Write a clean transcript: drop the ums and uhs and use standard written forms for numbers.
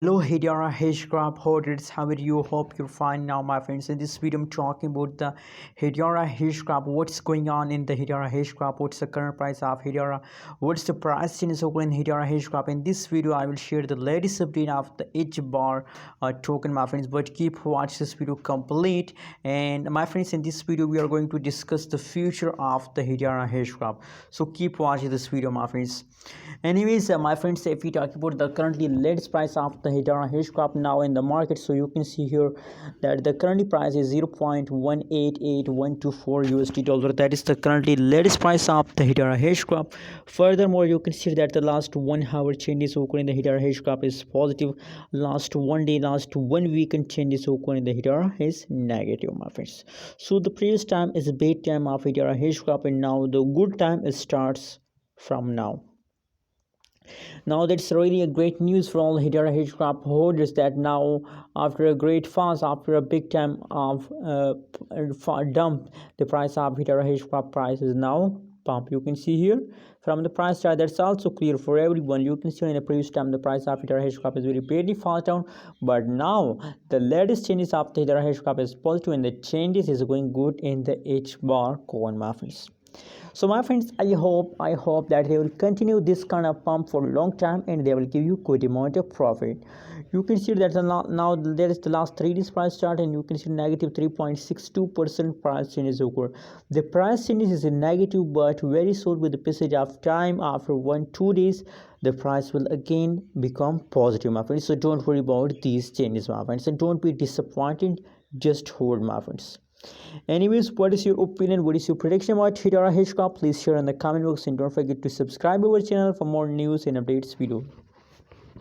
Hello Hedera Hashgraph Urgent, how are you? Hope you're fine now, my friends. In this video, I'm talking about the Hedera Hashgraph. What's going on in the Hedera Hashgraph? What's the current price of Hedera? What's the price change in Hedera Hashgraph? In this video, I will share the latest update of the Hbar token, my friends. But keep watch this video complete. And my friends, in this video, we are going to discuss the future of the Hedera Hashgraph. So keep watching this video, my friends. Anyways, my friends, if we talk about the currently latest price of the Hedera Hashgraph now in the market, so you can see here that the currently price is 0.188124 USD dollar. That is the currently latest price of the Hedera Hashgraph. Furthermore, you can see that the last 1 hour changes occurring in the Hedera Hashgraph is positive. Last 1 day, last 1 weekend changes occurring in the Hedera is negative, my friends. So the previous time is bad time of Hedera Hashgraph, and now the good time starts from now. Now that's really a great news for all Hedera Hashgraph holders, that now after a great fast, after a big time of dump, the price of Hedera Hashgraph price is now pump. You can see here from the price chart, that's also clear for everyone. You can see in the previous time the price of Hedera Hashgraph is very badly fast down, but now the latest changes of the Hedera Hashgraph is positive, and the changes is going good in the Hbar Coin, my friends. So my friends, I hope that they will continue this kind of pump for a long time, and they will give you good amount of profit. You can see that now there is the last 3 days price chart, and you can see negative 3.62% price changes occur. The price changes is a negative, but very soon with the passage of time, after 1-2 days, the price will again become positive, my friends. So don't worry about these changes, my friends, and don't be disappointed. Just hold, my friends. Anyways, what is your opinion? What is your prediction about Hedera Hashgraph? Please share in the comment box, and don't forget to subscribe our channel for more news and updates video.